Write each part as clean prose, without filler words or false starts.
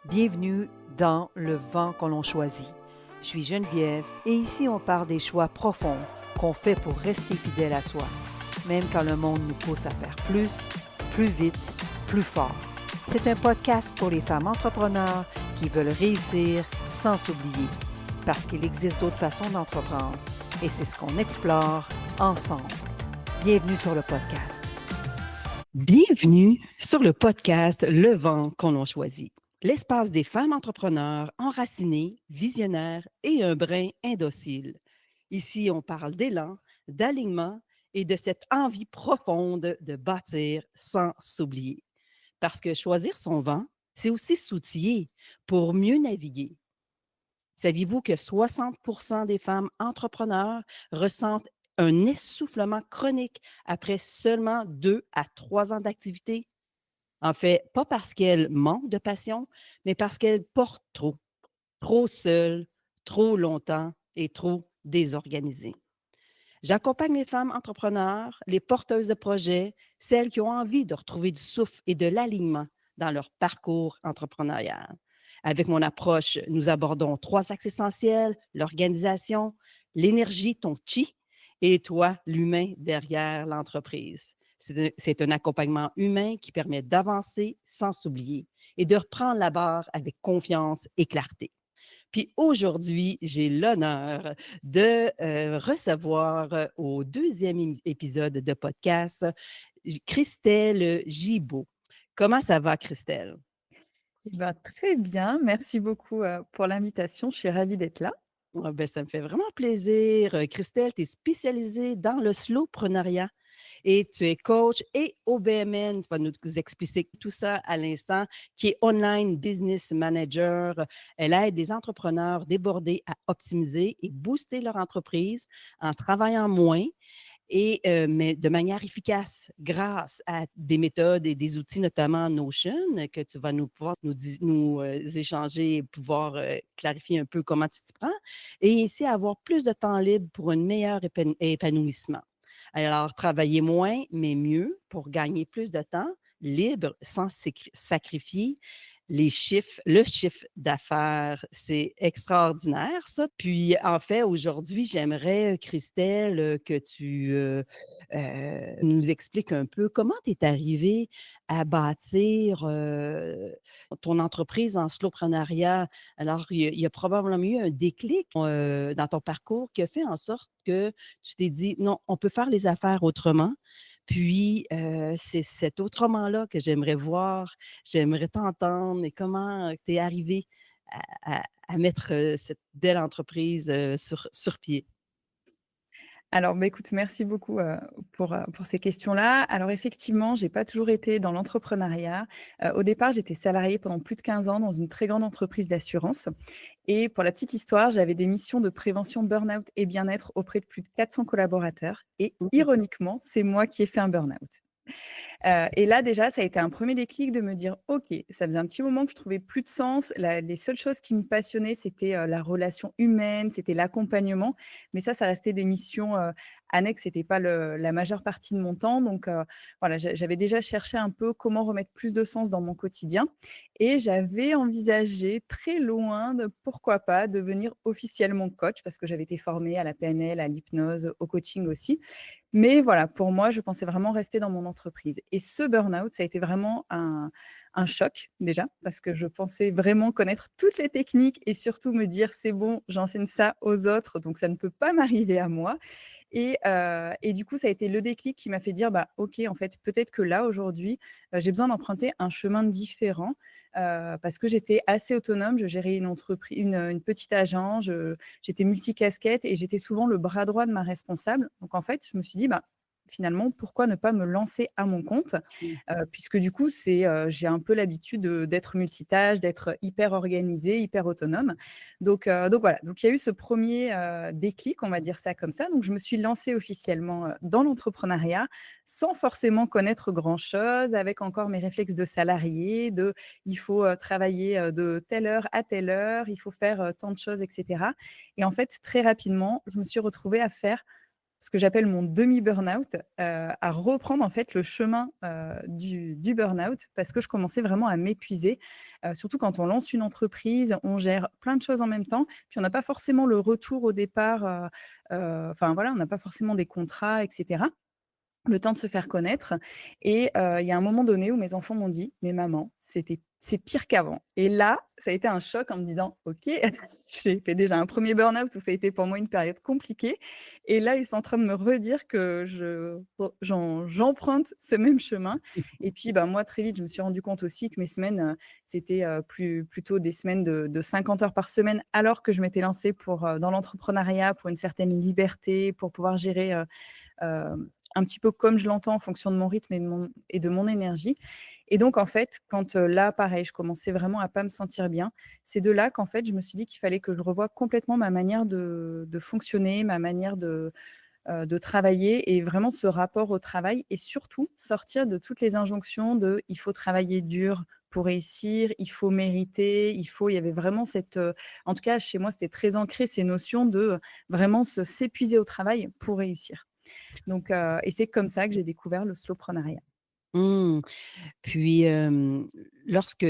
Bienvenue dans Le vent qu'on l'on choisit. Je suis Geneviève et ici on parle des choix profonds qu'on fait pour rester fidèle à soi, même quand le monde nous pousse à faire plus vite, plus fort. C'est un podcast pour les femmes entrepreneurs qui veulent réussir sans s'oublier, parce qu'il existe d'autres façons d'entreprendre et c'est ce qu'on explore ensemble. Bienvenue sur le podcast. Bienvenue sur le podcast Le vent qu'on l'on choisit. L'espace des femmes entrepreneurs enracinées, visionnaires et un brin indocile. Ici, on parle d'élan, d'alignement et de cette envie profonde de bâtir sans s'oublier. Parce que choisir son vent, c'est aussi s'outiller pour mieux naviguer. Saviez-vous que 60% des femmes entrepreneurs ressentent un essoufflement chronique après seulement 2 à 3 ans d'activité? En fait, pas parce qu'elles manquent de passion, mais parce qu'elles portent trop seules, trop longtemps et trop désorganisées. J'accompagne les femmes entrepreneurs, les porteuses de projets, celles qui ont envie de retrouver du souffle et de l'alignement dans leur parcours entrepreneurial. Avec mon approche, nous abordons 3 axes essentiels: l'organisation, l'énergie, ton chi, et toi, l'humain derrière l'entreprise. C'est un accompagnement humain qui permet d'avancer sans s'oublier et de reprendre la barre avec confiance et clarté. Puis aujourd'hui, j'ai l'honneur de recevoir au deuxième épisode de podcast Christelle Gibault. Comment ça va, Christelle? Eh ben, très bien, merci beaucoup, pour l'invitation. Je suis ravie d'être là. Ah ben, ça me fait vraiment plaisir. Christelle, tu es spécialisée dans le slowpreneuriat et tu es coach et OBMN. Tu vas nous expliquer tout ça à l'instant, qui est Online Business Manager. Elle aide les entrepreneurs débordés à optimiser et booster leur entreprise en travaillant moins mais de manière efficace grâce à des méthodes et des outils, notamment Notion, que tu vas nous pouvoir échanger et pouvoir clarifier un peu comment tu t'y prends, et ainsi avoir plus de temps libre pour un meilleur épanouissement. Alors, travailler moins, mais mieux pour gagner plus de temps libre sans sacrifier le chiffre d'affaires. C'est extraordinaire, ça. Puis, en fait, aujourd'hui, j'aimerais, Christelle, que tu nous expliques un peu comment tu es arrivée à bâtir ton entreprise en slowpreneuriat. Alors, il y a probablement eu un déclic dans ton parcours qui a fait en sorte que tu t'es dit: «Non, on peut faire les affaires autrement». Puis, c'est cet autrement-là que j'aimerais voir, j'aimerais t'entendre et comment tu es arrivée à mettre, cette belle entreprise, sur pied. Alors, bah, écoute, merci beaucoup, pour ces questions-là. Alors effectivement, j'ai pas toujours été dans l'entrepreneuriat. Au départ, j'étais salariée pendant plus de 15 ans dans une très grande entreprise d'assurance et pour la petite histoire, j'avais des missions de prévention burn-out et bien-être auprès de plus de 400 collaborateurs et Mmh. ironiquement, c'est moi qui ai fait un burn-out. Et là, déjà, ça a été un premier déclic de me dire: «OK, ça faisait un petit moment que je trouvais plus de sens». Les seules choses qui me passionnaient, c'était, la relation humaine, c'était l'accompagnement. Mais ça restait des missions, annexes, c'était pas la majeure partie de mon temps. Donc, voilà, j'avais déjà cherché un peu comment remettre plus de sens dans mon quotidien et j'avais envisagé très loin de, pourquoi pas, devenir officiellement coach parce que j'avais été formée à la PNL, à l'hypnose, au coaching aussi. Mais voilà, pour moi, je pensais vraiment rester dans mon entreprise et ce burn-out, ça a été vraiment un choc déjà parce que je pensais vraiment connaître toutes les techniques et surtout me dire: «C'est bon, j'enseigne ça aux autres, donc ça ne peut pas m'arriver à moi». Et du coup, ça a été le déclic qui m'a fait dire: «Bah, OK, en fait, peut-être que là, aujourd'hui, j'ai besoin d'emprunter un chemin différent», parce que j'étais assez autonome. Je gérais une petite agence, j'étais multicasquette et j'étais souvent le bras droit de ma responsable. Donc en fait, je me suis dit: «Bah, finalement, pourquoi ne pas me lancer à mon compte?» Mmh. Puisque du coup, j'ai un peu l'habitude, d'être multitâche, d'être hyper organisée, hyper autonome. Donc voilà, donc il y a eu ce premier déclic, on va dire ça comme ça. Donc je me suis lancée officiellement, dans l'entrepreneuriat, sans forcément connaître grand chose, avec encore mes réflexes de salarié, il faut, travailler, de telle heure à telle heure, il faut faire, tant de choses et cetera. Et en fait, très rapidement, je me suis retrouvée à faire ce que j'appelle mon demi burn-out, à reprendre en fait le chemin, du burn-out parce que je commençais vraiment à m'épuiser, surtout quand on lance une entreprise, on gère plein de choses en même temps, puis on n'a pas forcément le retour au départ, enfin voilà, on n'a pas forcément des contrats et cetera. Le temps de se faire connaître et il y a un moment donné où mes enfants m'ont dit: «Mais maman, c'est pire qu'avant» et là, ça a été un choc en me disant: «OK». J'ai fait déjà un premier burn-out où ça a été pour moi une période compliquée et là, ils sont en train de me redire que j'emprunte ce même chemin et puis, bah, moi, très vite, je me suis rendu compte aussi que mes semaines, c'était, plutôt des semaines de 50 heures par semaine alors que je m'étais lancée pour, dans l'entrepreneuriat, pour une certaine liberté, pour pouvoir gérer, un petit peu comme je l'entends en fonction de mon rythme et de mon énergie et donc en fait, quand, là pareil, je commençais vraiment à pas me sentir bien, c'est de là qu'en fait, je me suis dit qu'il fallait que je revoie complètement ma manière de fonctionner, ma manière de travailler et vraiment ce rapport au travail et surtout sortir de toutes les injonctions de: «Il faut travailler dur pour réussir, il faut mériter, il y avait vraiment cette, en tout cas chez moi, c'était très ancré ces notions de, vraiment s'épuiser au travail pour réussir. Donc et c'est comme ça que j'ai découvert le slowpreneuriat. Mmh. Puis, lorsque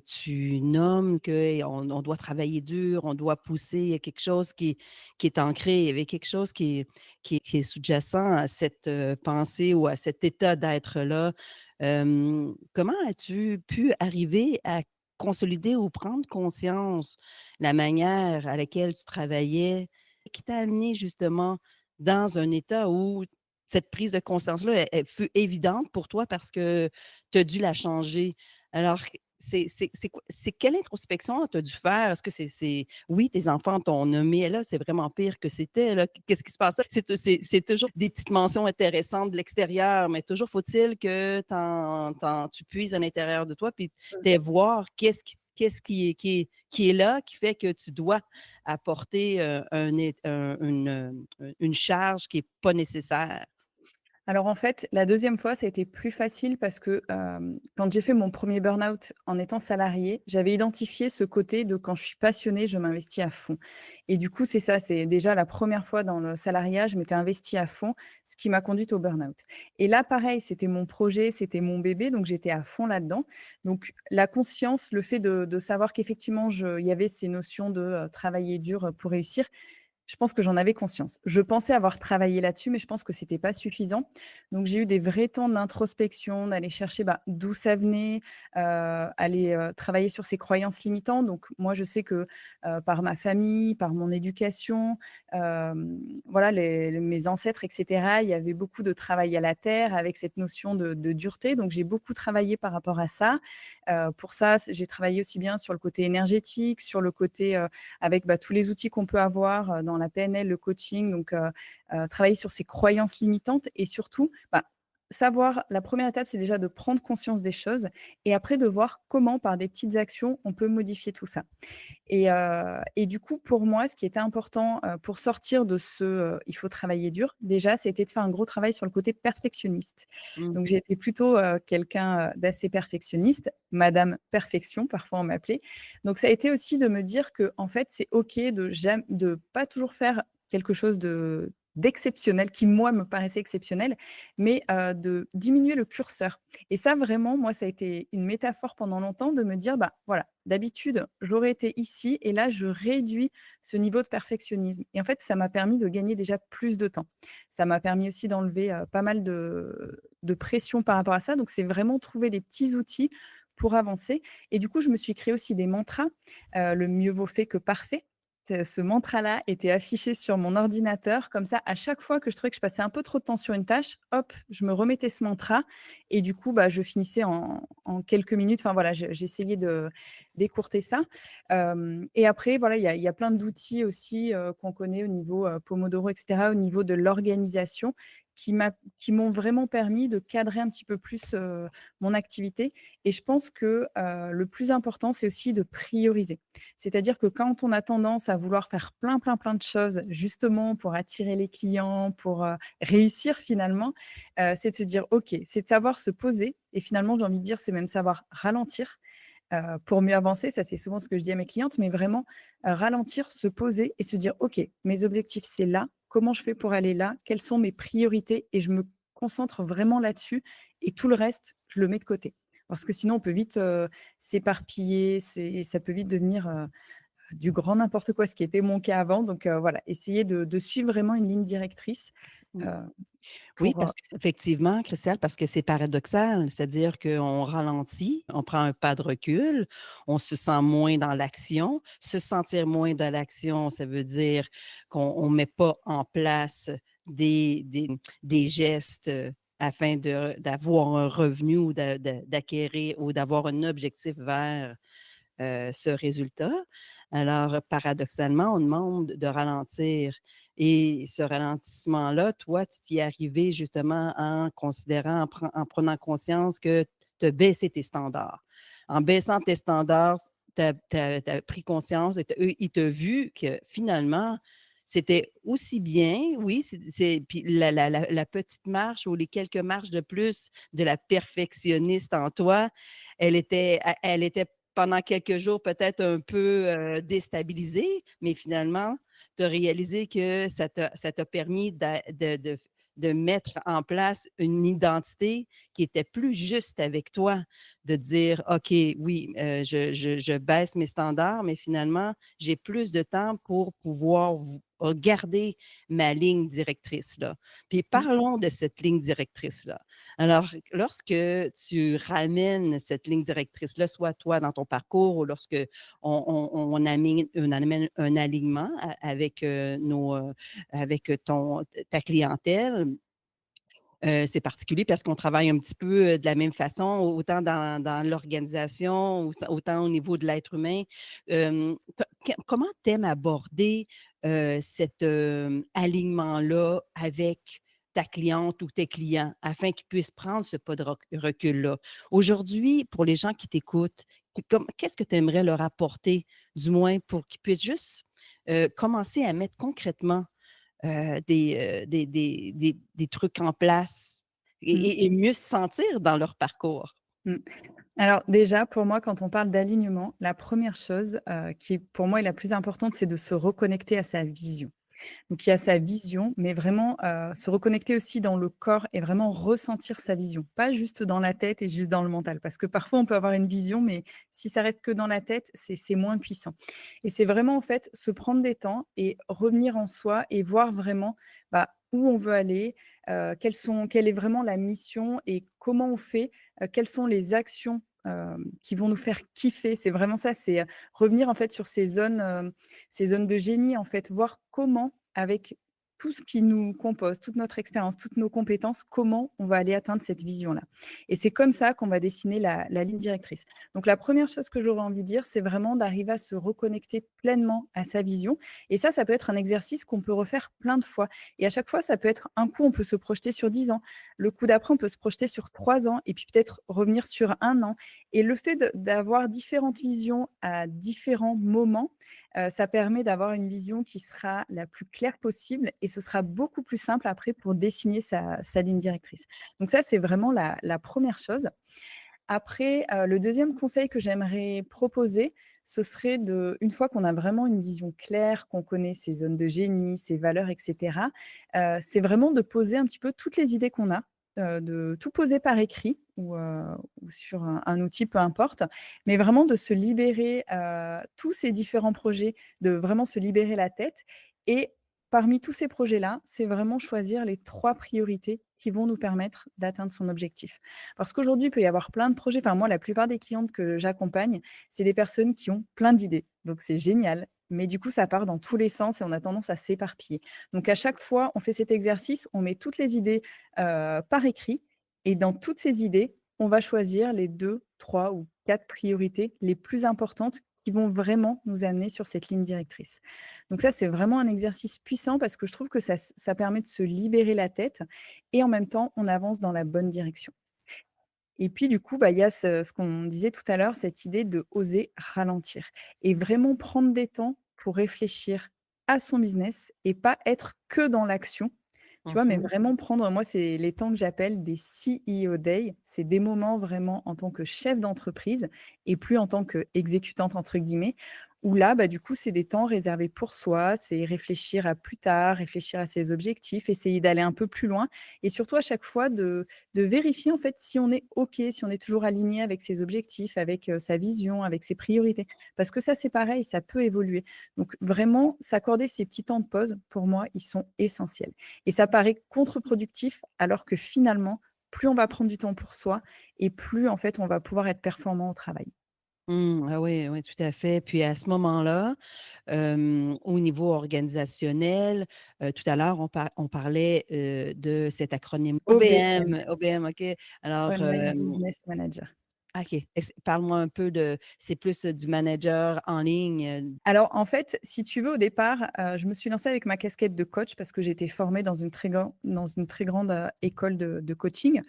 tu nommes qu'on doit travailler dur, on doit pousser, il y a quelque chose qui est ancré, il y avait quelque chose qui est sous-jacent à cette, pensée ou à cet état d'être-là. Comment as-tu pu arriver à consolider ou prendre conscience la manière à laquelle tu travaillais, qui t'a amené justement dans un état où cette prise de conscience-là, elle fut évidente pour toi parce que tu as dû la changer. Alors, c'est quoi c'est quelle introspection tu as dû faire? Est-ce que c'est oui, tes enfants t'ont nommé: «Là, c'est vraiment pire que c'était, là, qu'est-ce qui se passait?» C'est toujours des petites mentions intéressantes de l'extérieur, mais toujours faut-il que tu puises à l'intérieur de toi, puis tu voir qu'est-ce qui est là, qui fait que tu dois apporter, une charge qui est pas nécessaire. Alors en fait, la deuxième fois, ça a été plus facile parce que, quand j'ai fait mon premier burn-out en étant salariée, j'avais identifié ce côté de quand je suis passionnée, je m'investis à fond et du coup, c'est ça, c'est déjà la première fois dans le salariat, je m'étais investie à fond, ce qui m'a conduite au burn-out et là, pareil, c'était mon projet, c'était mon bébé, donc j'étais à fond là-dedans. Donc la conscience, le fait de savoir qu'effectivement il y avait ces notions de, travailler dur, pour réussir, je pense que j'en avais conscience. Je pensais avoir travaillé là-dessus, mais je pense que c'était pas suffisant. Donc j'ai eu des vrais temps d'introspection, d'aller chercher, bah, d'où ça venait, aller, travailler sur ses croyances limitantes. Donc moi, je sais que, par ma famille, par mon éducation, voilà, mes ancêtres et cetera, il y avait beaucoup de travail à la terre avec cette notion de dureté. Donc j'ai beaucoup travaillé par rapport à ça. Pour ça, j'ai travaillé aussi bien sur le côté énergétique, sur le côté, avec, bah, tous les outils qu'on peut avoir, dans la PNL, le coaching, donc travailler sur ses croyances limitantes et surtout, bah, savoir la première étape, c'est déjà de prendre conscience des choses et après de voir comment, par des petites actions, on peut modifier tout ça. Et du coup, pour moi, ce qui était important, pour sortir de ce, «il faut travailler dur», déjà, c'était de faire un gros travail sur le côté perfectionniste. Mmh. Donc j'ai été plutôt, quelqu'un, d'assez perfectionniste, madame perfection, parfois on m'appelait. Donc ça a été aussi de me dire que en fait, c'est OK de pas toujours faire quelque chose d'exceptionnel, qui moi me paraissait exceptionnel, mais de diminuer le curseur. Et ça vraiment, moi, ça a été une métaphore pendant longtemps de me dire: «Bah, voilà, d'habitude, j'aurais été ici et là, je réduis ce niveau de perfectionnisme» et en fait, ça m'a permis de gagner déjà plus de temps. Ça m'a permis aussi d'enlever, pas mal de pression par rapport à ça, donc c'est vraiment trouver des petits outils pour avancer et du coup, je me suis créé aussi des mantras, le mieux vaut fait que parfait. Ce mantra-là était affiché sur mon ordinateur comme ça, à chaque fois que je trouvais que je passais un peu trop de temps sur une tâche, hop, je me remettais ce mantra et du coup, bah, je finissais en quelques minutes. Enfin voilà, j'essayais de d'écourter ça. Et après voilà, il y a plein d'outils aussi, qu'on connaît au niveau, Pomodoro et cetera, au niveau de l'organisation qui m'ont vraiment permis de cadrer un petit peu plus, mon activité et je pense que, le plus important, c'est aussi de prioriser. C'est-à-dire que quand on a tendance à vouloir faire plein, plein, plein de choses justement pour attirer les clients, pour, réussir finalement, c'est de se dire: «OK», c'est de savoir se poser et finalement j'ai envie de dire, c'est même savoir ralentir, pour mieux avancer. Ça, c'est souvent ce que je dis à mes clientes, mais vraiment, ralentir, se poser et se dire: «OK, mes objectifs, c'est là. Comment je fais pour aller là? Quelles sont mes priorités?» Et je me concentre vraiment là-dessus et tout le reste, je le mets de côté. Parce que sinon, on peut vite, s'éparpiller, ça peut vite devenir, du grand n'importe quoi, ce qui était mon cas avant. Donc voilà, essayer de suivre vraiment une ligne directrice, Mmh. heu, Oui, pour, parce que c'est effectivement, Christelle, parce que c'est paradoxal, c'est-à-dire qu'on ralentit, on prend un pas de recul, on se sent moins dans l'action. Se sentir moins dans l'action, ça veut dire qu'on ne met pas en place des gestes, afin d'avoir un revenu ou d'acquérir ou d'avoir un objectif vers, ce résultat. Alors, paradoxalement, on demande de ralentir et ce ralentissement-là, toi, tu t'y es arrivé justement en considérant, en prenant conscience que tu as baissé tes standards. En baissant tes standards, tu as pris conscience et eux, ils t'ont vu que finalement, c'était aussi bien, oui, puis la petite marche ou les quelques marches de plus de la perfectionniste en toi, elle était pendant quelques jours peut-être un peu, déstabilisée, mais finalement, tu as réalisé que ça t'a permis de mettre en place une identité qui était plus juste avec toi, de dire: «OK, oui, je baisse mes standards, mais finalement, j'ai plus de temps pour pouvoir garder ma ligne directrice-là». Puis mmh, parlons de cette ligne directrice-là. Alors, lorsque tu ramènes cette ligne directrice-là, soit toi dans ton parcours ou lorsque on amène un alignement avec, avec ta clientèle, c'est particulier parce qu'on travaille un petit peu, de la même façon, autant dans l'organisation, autant au niveau de l'être humain. Comment tu aimes aborder, cet, alignement-là avec ta cliente ou tes clients afin qu'ils puissent prendre ce pas de recul-là? Aujourd'hui, pour les gens qui t'écoutent, qu'est-ce que tu aimerais leur apporter, du moins pour qu'ils puissent juste, commencer à mettre concrètement des trucs en place mmh, et mieux se sentir dans leur parcours. mmh. Alors déjà, pour moi, quand on parle d'alignement, la première chose, qui pour moi est la plus importante, c'est de se reconnecter à sa vision. Donc il y a sa vision, mais vraiment, se reconnecter aussi dans le corps et vraiment ressentir sa vision. Pas juste dans la tête et juste dans le mental, parce que parfois on peut avoir une vision, mais si ça reste que dans la tête, c'est moins puissant. Et c'est vraiment en fait se prendre des temps et revenir en soi et voir vraiment, bah, où on veut aller, quelle est vraiment la mission et comment on fait, quelles sont les actions, qui vont nous faire kiffer. C'est vraiment ça, c'est, revenir en fait sur ces zones de génie en fait, voir comment avec tout ce qui nous compose, toute notre expérience, toutes nos compétences, comment on va aller atteindre cette vision-là. Et c'est comme ça qu'on va dessiner la ligne directrice. Donc la première chose que j'aurais envie de dire, c'est vraiment d'arriver à se reconnecter pleinement à sa vision. Et ça peut être un exercice qu'on peut refaire plein de fois. Et à chaque fois, ça peut être un coup, on peut se projeter sur 10 ans. Le coup d'après, on peut se projeter sur 3 ans et puis peut-être revenir sur 1 an. Et le fait d'avoir différentes visions à différents moments, ça permet d'avoir une vision qui sera la plus claire possible et ce sera beaucoup plus simple après pour dessiner sa ligne directrice. Donc ça, c'est vraiment la 1re chose. Après, le deuxième conseil que j'aimerais proposer, ce serait une fois qu'on a vraiment une vision claire, qu'on connaît ses zones de génie, ses valeurs et cetera, c'est vraiment de poser un petit peu toutes les idées qu'on a, de tout poser par écrit ou sur un outil, peu importe, mais vraiment de se libérer, tous ces différents projets, de vraiment se libérer la tête et parmi tous ces projets-là, c'est vraiment choisir les 3 priorités qui vont nous permettre d'atteindre son objectif. Parce qu'aujourd'hui, il peut y avoir plein de projets. Enfin, moi, la plupart des clientes que j'accompagne, c'est des personnes qui ont plein d'idées. Donc, c'est génial. Mais du coup, ça part dans tous les sens et on a tendance à s'éparpiller. Donc, à chaque fois, on fait cet exercice, on met toutes les idées par écrit. Et dans toutes ces idées, on va choisir les 2, 3 ou 4 priorités les plus importantes qui vont vraiment nous amener sur cette ligne directrice. Donc ça, c'est vraiment un exercice puissant parce que je trouve que ça permet de se libérer la tête et en même temps, on avance dans la bonne direction. Et puis du coup, bah, il y a ce qu'on disait tout à l'heure, cette idée de oser ralentir et vraiment prendre des temps pour réfléchir à son business et pas être que dans l'action, Tu vois? Mais Mmh. vraiment prendre moi, c'est les temps que j'appelle des CEO Day. C'est des moments vraiment en tant que chef d'entreprise et plus en tant qu'«exécutante» entre guillemets, où là, bah, du coup, c'est des temps réservés pour soi, c'est réfléchir à plus tard, réfléchir à ses objectifs, essayer d'aller un peu plus loin et surtout à chaque fois de vérifier en fait si on est OK, si on est toujours aligné avec ses objectifs, avec, sa vision, avec ses priorités. Parce que ça, c'est pareil, ça peut évoluer. Donc vraiment, s'accorder ces petits temps de pause, pour moi, ils sont essentiels. Et ça paraît contre-productif, alors que finalement, plus on va prendre du temps pour soi et plus, en fait, on va pouvoir être performant au travail. Mmh, ah oui, oui, tout à fait. Puis à ce moment-là, au niveau organisationnel, tout à l'heure, on parlait, de cet acronyme OBM, OBM, OK. Alors, Online Business Manager. OK, parle-moi un peu de c'est plus, du manager en ligne, Alors, en fait, si tu veux, au départ, je me suis lancée avec ma casquette de coach parce que j'ai été formée dans une très grande, école de coaching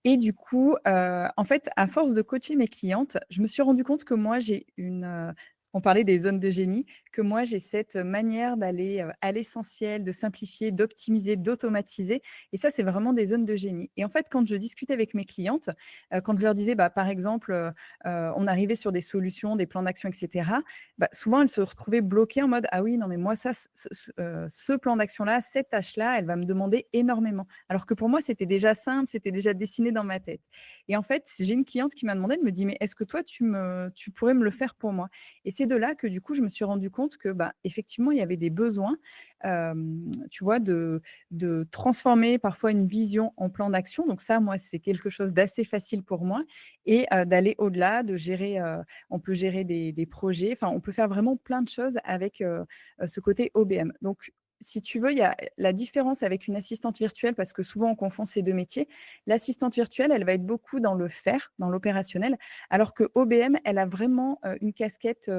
et du coup, en fait, à force de coacher mes clientes, je me suis rendu compte que moi, j'ai on parlait des zones de génie, que moi, j'ai cette manière d'aller, à l'essentiel, de simplifier, d'optimiser, d'automatiser et ça, c'est vraiment des zones de génie et en fait, quand je discutais avec mes clientes, quand je leur disais, bah, par exemple, on arrivait sur des solutions, des plans d'action et cetera, bah, souvent, elles se retrouvaient bloquées en mode: «Ah oui, non, mais moi, ça, ce plan d'action-là, cette tâche-là, elle va me demander énormément». Alors que pour moi, c'était déjà simple, c'était déjà dessiné dans ma tête et en fait, j'ai une cliente qui m'a demandé, elle me dit: «Mais est-ce que toi, tu pourrais me le faire pour moi?» et c'est de là que, du coup, je me suis rendu compte que, bah, effectivement, il y avait des besoins, tu vois, de transformer parfois une vision en plan d'action. Donc ça, moi, c'est quelque chose d'assez facile pour moi et d'aller au-delà, de gérer, on peut gérer des projets, enfin, on peut faire vraiment plein de choses avec, ce côté OBM. Donc si tu veux, il y a la différence avec une assistante virtuelle parce que souvent on confond ces 2 métiers. L'assistante virtuelle, elle va être beaucoup dans le faire, dans l'opérationnel, alors que OBM, elle a vraiment, une casquette,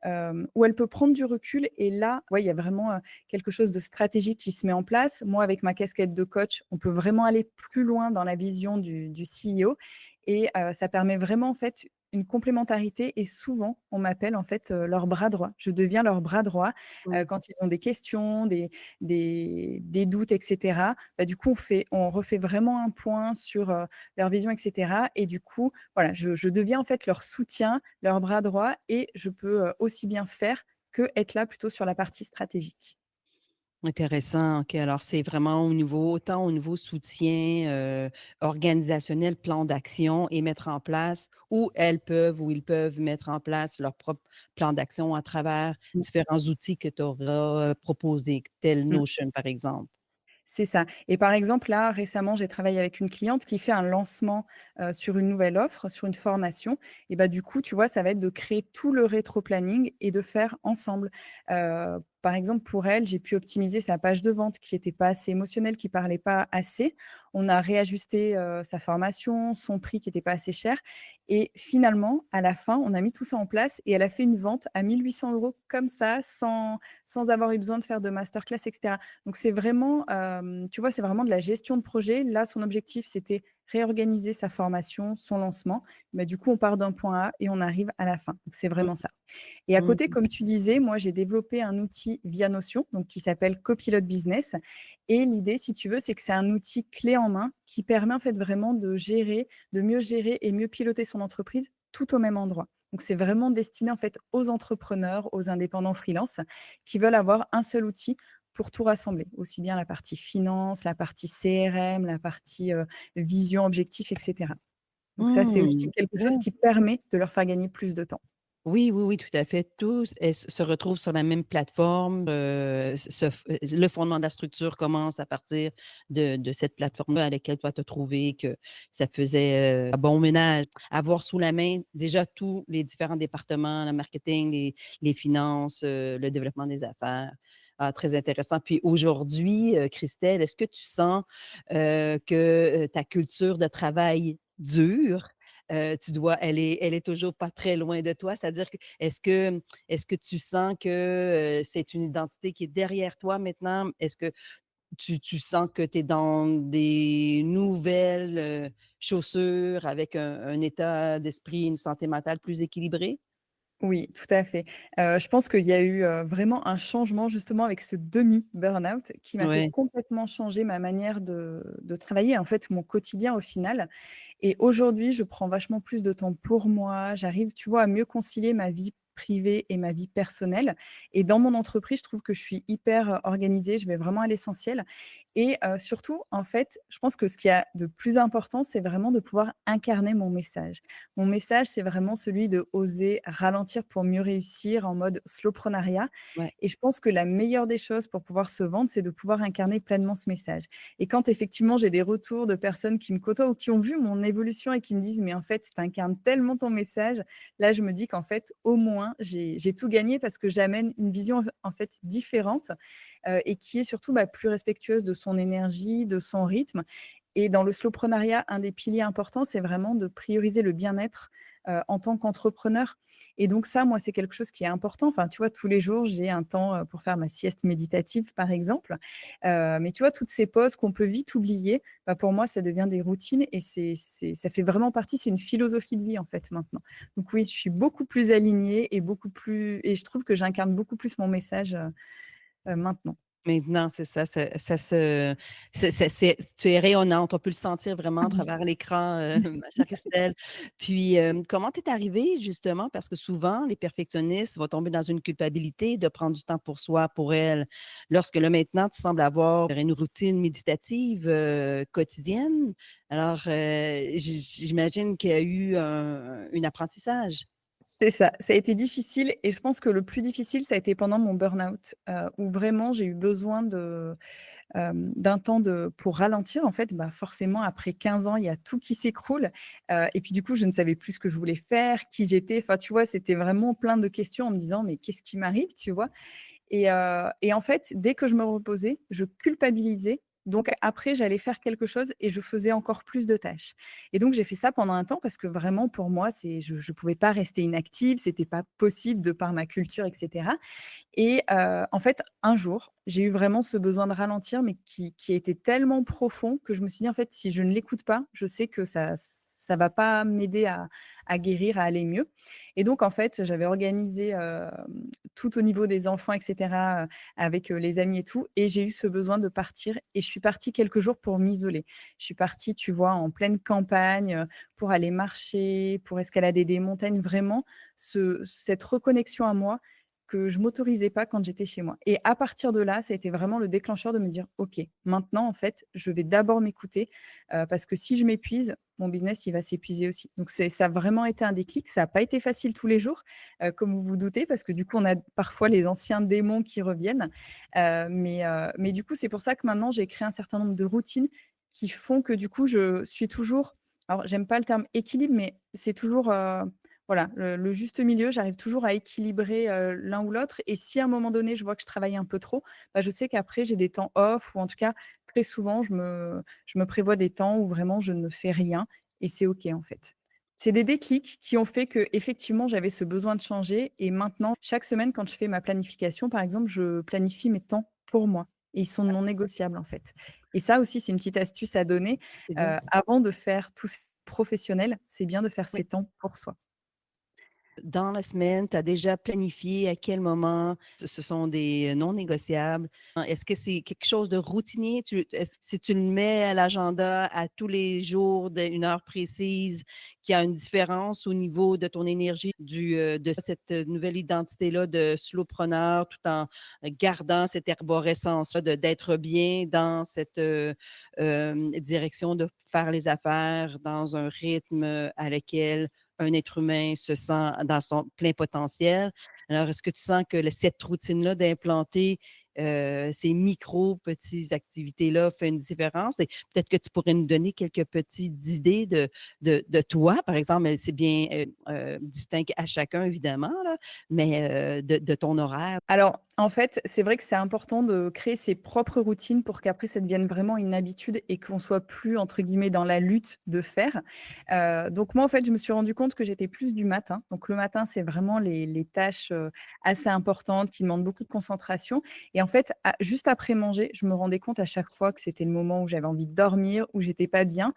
où elle peut prendre du recul et là, ouais, il y a vraiment, quelque chose de stratégique qui se met en place. Moi, avec ma casquette de coach, on peut vraiment aller plus loin dans la vision du CEO et ça permet vraiment, en fait, une complémentarité et souvent, on m'appelle, en fait, leur bras droit. Je deviens leur bras droit, mmh. quand ils ont des questions, des doutes et cetera. Bah, du coup, on refait vraiment un point sur, leur vision et cetera et du coup, voilà, je deviens, en fait, leur soutien, leur bras droit et je peux, aussi bien faire que être là plutôt sur la partie stratégique. Intéressant, OK. Alors, c'est vraiment au niveau autant au niveau soutien, organisationnel, plan d'action et mettre en place où elles peuvent ou ils peuvent mettre en place leur propre plan d'action à travers Mmh. différents outils que tu auras, proposés, tel Mmh. Notion, par exemple. C'est ça et par exemple, là, récemment, j'ai travaillé avec une cliente qui fait un lancement, sur une nouvelle offre, sur une formation et bah, du coup, tu vois, ça va être de créer tout le rétro-planning et de faire ensemble. Par exemple, pour elle, j'ai pu optimiser sa page de vente qui était pas assez émotionnelle, qui parlait pas assez. On a réajusté, sa formation, son prix qui était pas assez cher et finalement, à la fin, on a mis tout ça en place et elle a fait une vente à 1 800 € comme ça, sans avoir eu besoin de faire de masterclass et cetera. Donc c'est vraiment, tu vois, c'est vraiment de la gestion de projet. Là, son objectif, c'était réorganiser sa formation, son lancement. Mais du coup, on part d'un point A et on arrive à la fin. Donc c'est Mmh, vraiment ça. Et à côté, mmh. comme tu disais, moi, j'ai développé un outil via Notion, donc qui s'appelle Copilot Business. Et l'idée, si tu veux, c'est que c'est un outil clé en main qui permet en fait vraiment de mieux gérer et mieux piloter son entreprise tout au même endroit. Donc c'est vraiment destiné en fait aux entrepreneurs, aux indépendants freelance qui veulent avoir un seul outil pour tout rassembler, aussi bien la partie finance, la partie CRM, la partie, vision, objectif et cetera. Donc ça, c'est aussi Mmh. quelque chose Ouais. qui permet de leur faire gagner plus de temps. Oui, oui, oui, tout à fait. Tous se retrouvent sur la même plateforme, le fondement de la structure commence à partir de cette plateforme-là à laquelle toi tu as trouvé que ça faisait, un bon ménage. Avoir sous la main déjà tous les différents départements, le marketing, les finances, le développement des affaires. Ah, très intéressant. Puis aujourd'hui, Christelle, est-ce que tu sens, que, ta culture de travail dure? Elle est toujours pas très loin de toi? C'est-à-dire que est-ce que tu sens que, c'est une identité qui est derrière toi maintenant? Est-ce que tu sens que tu es dans des nouvelles, chaussures avec un état d'esprit, une santé mentale plus équilibrée? Oui, tout à fait. Je pense qu'il y a eu, vraiment un changement justement avec ce demi burn-out qui m'a fait Ouais, complètement changer ma manière de travailler, en fait, mon quotidien au final. Et aujourd'hui, je prends vachement plus de temps pour moi. J'arrive, tu vois, à mieux concilier ma vie privée et ma vie personnelle. Et dans mon entreprise, je trouve que je suis hyper, organisée, je vais vraiment à l'essentiel. Et surtout, en fait, je pense que ce qu'il y a de plus important, c'est vraiment de pouvoir incarner mon message. Mon message, c'est vraiment celui de oser ralentir pour mieux réussir en mode slowpreneuriat. ouais. Et je pense que la meilleure des choses pour pouvoir se vendre, c'est de pouvoir incarner pleinement ce message. Et quand effectivement j'ai des retours de personnes qui me côtoient ou qui ont vu mon évolution et qui me disent: «Mais en fait, tu incarnes tellement ton message», là je me dis qu'en fait, au moins, j'ai tout gagné parce que j'amène une vision en fait différente, et qui est surtout, bah, plus respectueuse de son énergie, de son rythme. Et dans le slowpreneuriat, un des piliers importants, c'est vraiment de prioriser le bien-être, en tant qu'entrepreneur. Et donc ça, moi, c'est quelque chose qui est important. Enfin, tu vois, tous les jours, j'ai un temps, pour faire ma sieste méditative, par exemple. Mais tu vois, toutes ces pauses qu'on peut vite oublier, bah, pour moi, ça devient des routines et c'est ça fait vraiment partie, c'est une philosophie de vie, en fait, maintenant. Donc oui, je suis beaucoup plus alignée et beaucoup plus et je trouve que j'incarne beaucoup plus mon message, maintenant. Maintenant, c'est ça, ça se c'est tu es rayonnante, on peut le sentir vraiment à travers l'écran, ma chère Christelle. Puis, comment tu es arrivée justement parce que souvent les perfectionnistes vont tomber dans une culpabilité de prendre du temps pour soi, pour elles. Lorsque là, maintenant, tu sembles avoir une routine méditative, quotidienne, alors, j'imagine qu'il y a eu un apprentissage. C'est ça. Ça a été difficile et je pense que le plus difficile, ça a été pendant mon burn-out, où vraiment j'ai eu besoin d'un temps pour ralentir. En fait, bah, forcément, après 15 ans, il y a tout qui s'écroule, et puis du coup, je ne savais plus ce que je voulais faire, qui j'étais. Enfin, tu vois, c'était vraiment plein de questions en me disant: «Mais qu'est-ce qui m'arrive?» Tu vois? Et en fait, dès que je me reposais, je culpabilisais. Donc après, j'allais faire quelque chose et je faisais encore plus de tâches. Et donc j'ai fait ça pendant un temps parce que vraiment pour moi, je pouvais pas rester inactive, c'était pas possible de par ma culture et cetera. Et en fait, un jour, j'ai eu vraiment ce besoin de ralentir, mais qui a été tellement profond que je me suis dit: «En fait, si je ne l'écoute pas, je sais que ça va pas m'aider à guérir, à aller mieux». Et donc en fait, j'avais organisé, tout au niveau des enfants et cetera, avec, les amis et tout, et j'ai eu ce besoin de partir et je suis partie quelques jours pour m'isoler. Je suis partie, tu vois, en pleine campagne, pour aller marcher, pour escalader des montagnes, vraiment cette reconnexion à moi que je m'autorisais pas quand j'étais chez moi. Et à partir de là, ça a été vraiment le déclencheur de me dire: «OK, maintenant, en fait, je vais d'abord m'écouter, parce que si je m'épuise, mon business, il va s'épuiser aussi». Donc ça a vraiment été un déclic. Ça a pas été facile tous les jours, comme vous vous doutez, parce que du coup, on a parfois les anciens démons qui reviennent. Mais du coup, c'est pour ça que maintenant, j'ai créé un certain nombre de routines qui font que du coup, je suis toujours, alors j'aime pas le terme équilibre, mais c'est toujours, voilà, le juste milieu, j'arrive toujours à équilibrer, l'un ou l'autre. Et si à un moment donné, je vois que je travaille un peu trop, bah, je sais qu'après j'ai des temps off, ou en tout cas, très souvent, je me prévois des temps où vraiment je ne fais rien et c'est OK, en fait. C'est des déclics qui ont fait que effectivement j'avais ce besoin de changer, et maintenant, chaque semaine, quand je fais ma planification, par exemple, je planifie mes temps pour moi et ils sont non négociables, en fait. Et ça aussi, c'est une petite astuce à donner, C'est bien. avant de faire tout ce professionnel, c'est bien de faire Oui. ses temps pour soi. Dans la semaine, tu as déjà planifié à quel moment ce sont des non négociables? Est-ce que c'est quelque chose de routinier? Si tu le mets à l'agenda à tous les jours d'une heure précise, qu'il y a une différence au niveau de ton énergie, de cette nouvelle identité-là de slowpreneur, tout en gardant cette arborescence-là d'être bien dans cette direction de faire les affaires dans un rythme à lequel un être humain se sent dans son plein potentiel. Alors, est-ce que tu sens que cette routine-là d'implanter ces petites activités-là fait une différence? Et peut-être que tu pourrais nous donner quelques petites idées de toi, par exemple, mais c'est bien distinct à chacun, évidemment, là, mais de ton horaire. Alors, en fait, c'est vrai que c'est important de créer ses propres routines pour qu'après ça devienne vraiment une habitude et qu'on soit plus, entre guillemets, «dans la lutte» de faire. Donc moi, en fait, je me suis rendu compte que j'étais plus du matin. Donc le matin, c'est vraiment les tâches, assez importantes qui demandent beaucoup de concentration. Et en fait, juste après manger, je me rendais compte à chaque fois que c'était le moment où j'avais envie de dormir, où j'étais pas bien.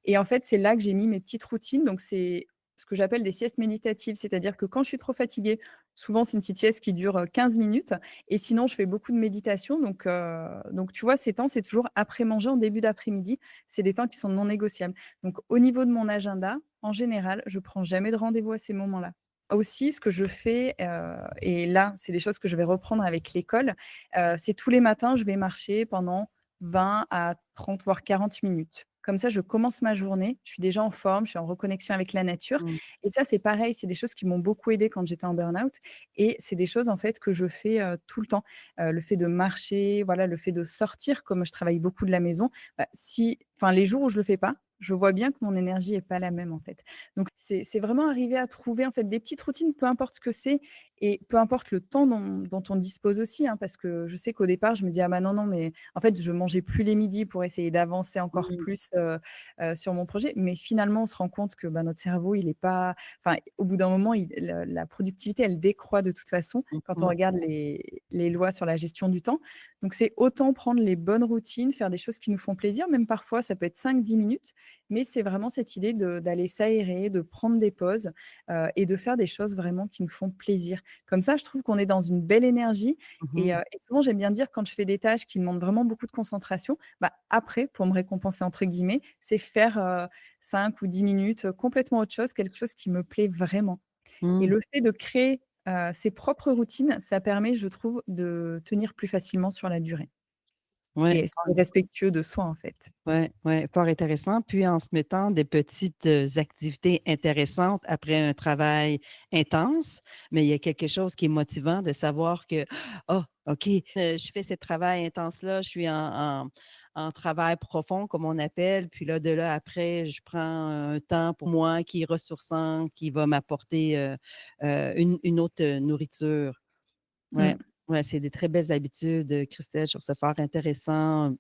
Et en fait, c'est là que j'ai mis mes petites routines. Donc c'est ce que j'appelle des siestes méditatives. C'est-à-dire que quand je suis trop fatiguée, souvent c'est une petite sieste qui dure, 15 minutes et sinon je fais beaucoup de méditation donc tu vois, ces temps, c'est toujours après manger en début d'après-midi. C'est des temps qui sont non négociables. Donc au niveau de mon agenda, en général, je prends jamais de rendez-vous à ces moments-là. Aussi, ce que je fais, et là, c'est des choses que je vais reprendre avec l'école, c'est tous les matins, je vais marcher pendant 20 à 30 voire 40 minutes. Comme ça, je commence ma journée, je suis déjà en forme, je suis en reconnexion avec la nature Mmh. et ça, c'est pareil, c'est des choses qui m'ont beaucoup aidée quand j'étais en burn-out et c'est des choses, en fait, que je fais, tout le temps. Le fait de marcher, voilà, le fait de sortir, comme je travaille beaucoup de la maison, bah, si enfin, les jours où je le fais pas, je vois bien que mon énergie est pas la même, en fait. Donc c'est vraiment arriver à trouver, en fait, des petites routines, peu importe ce que c'est et peu importe le temps dont on dispose aussi, hein, parce que je sais qu'au départ, je me dis: «Ah bah, non, non, mais» en fait, je mangeais plus les midis pour essayer d'avancer encore Mmh. plus, sur mon projet. Mais finalement, on se rend compte que, bah, notre cerveau, il est pas enfin, au bout d'un moment, il la productivité, elle décroît de toute façon Mmh quand on mh. regarde les lois sur la gestion du temps. Donc c'est autant prendre les bonnes routines, faire des choses qui nous font plaisir, même parfois ça peut être 5 10 minutes, mais c'est vraiment cette idée d'aller s'aérer, de prendre des pauses, et de faire des choses vraiment qui nous font plaisir. Comme ça, je trouve qu'on est dans une belle énergie Mmh. et souvent j'aime bien dire quand je fais des tâches qui demandent vraiment beaucoup de concentration, bah, après pour me «récompenser» entre guillemets, c'est faire, 5 ou 10 minutes, complètement autre chose, quelque chose qui me plaît vraiment et Mmh. le fait de créer, ses propres routines, ça permet, je trouve, de tenir plus facilement sur la durée Ouais. et c'est respectueux de soi, en fait. Ouais, ouais, fort intéressant. Puis en se mettant des petites, activités intéressantes après un travail intense, mais il y a quelque chose qui est motivant de savoir que: «Ah, OK, je fais ce travail intense-là, je suis en travail profond», comme on appelle, puis là, de là, après, je prends un temps pour moi qui est ressourçant, qui va m'apporter, une autre, nourriture. Ouais, Mmh. ouais, c'est des très belles habitudes, Christelle, je trouve ça fort intéressant.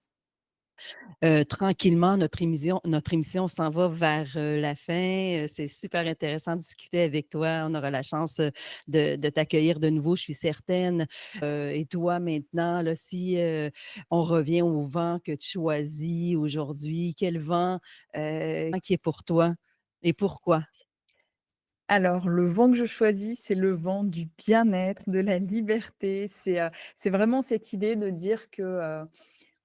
Tranquillement, notre émission s'en va vers, la fin. C'est super intéressant de discuter avec toi. On aura la chance, de t'accueillir de nouveau, je suis certaine. Et toi maintenant, là, si, on revient au vent que tu choisis aujourd'hui, quel vent, qui est pour toi et pourquoi? Alors, le vent que je choisis, c'est le vent du bien-être, de la liberté. C'est vraiment cette idée de dire que,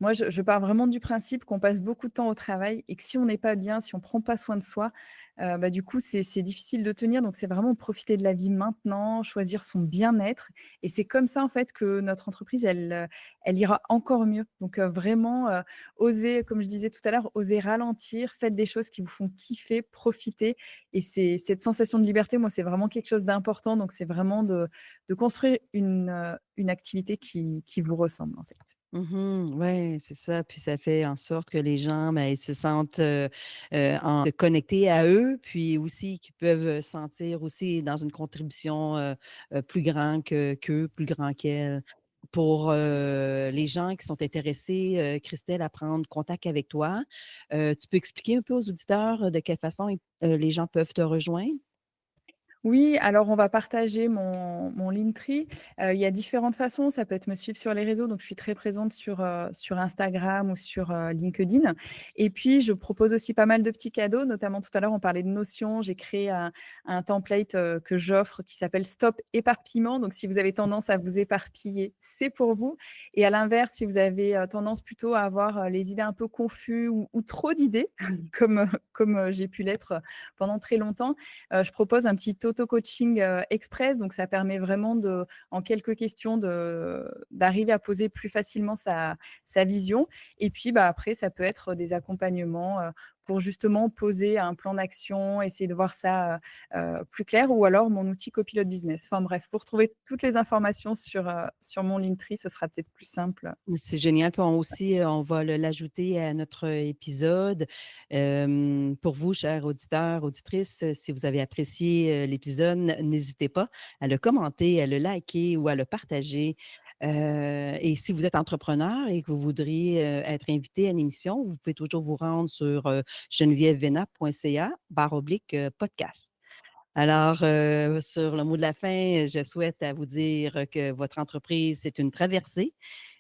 moi, je pars vraiment du principe qu'on passe beaucoup de temps au travail et que si on n'est pas bien, si on prend pas soin de soi, bah, du coup, c'est difficile de tenir. Donc c'est vraiment profiter de la vie maintenant, choisir son bien-être et c'est comme ça, en fait, que notre entreprise, elle ira encore mieux. Donc vraiment, oser, comme je disais tout à l'heure, oser ralentir, faites des choses qui vous font kiffer, profiter et c'est cette sensation de liberté, moi, c'est vraiment quelque chose d'important. Donc c'est vraiment de construire une activité qui vous ressemble, en fait. Mmh. Ouais, c'est ça. Puis ça fait en sorte que les gens, ben, ils se sentent, connectés à eux, puis aussi qu'ils peuvent, sentir aussi dans une contribution, plus grand que qu'eux, plus grand qu'elles. Pour, les gens qui sont intéressés, Christelle, à prendre contact avec toi, tu peux expliquer un peu aux auditeurs, de quelle façon les gens peuvent te rejoindre? Oui, alors on va partager mon Linktree. Il y a différentes façons, ça peut être me suivre sur les réseaux, donc je suis très présente sur Instagram ou sur, LinkedIn et puis je propose aussi pas mal de petits cadeaux, notamment tout à l'heure on parlait de Notion, j'ai créé un template, que j'offre qui s'appelle Stop éparpillement, donc si vous avez tendance à vous éparpiller, c'est pour vous et à l'inverse, si vous avez, tendance plutôt à avoir, les idées un peu confus ou trop d'idées comme j'ai pu l'être, pendant très longtemps, je propose un petit auto-coaching, express, donc ça permet vraiment en quelques questions d'arriver à poser plus facilement sa vision et puis, bah, après ça peut être des accompagnements, pour justement poser un plan d'action, essayer de voir ça, plus clair ou alors mon outil copilote business. Enfin bref, vous retrouvez toutes les informations sur mon Linktree, ce sera peut-être plus simple. C'est génial, puis on aussi, on va l'ajouter à notre épisode. Pour vous, chers auditeurs, auditrices, si vous avez apprécié, l'épisode, n'hésitez pas à le commenter, à le liker ou à le partager. Et si vous êtes entrepreneur et que vous voudriez, être invité à une émission, vous pouvez toujours vous rendre sur, genevièvevena.ca/podcast. Alors, sur le mot de la fin, je souhaite à vous dire que votre entreprise, c'est une traversée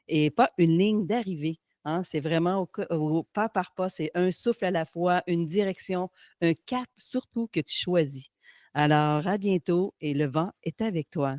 et pas une ligne d'arrivée, hein. C'est vraiment au pas par pas, c'est un souffle à la fois, une direction, un cap surtout que tu choisis. Alors, à bientôt et le vent est avec toi.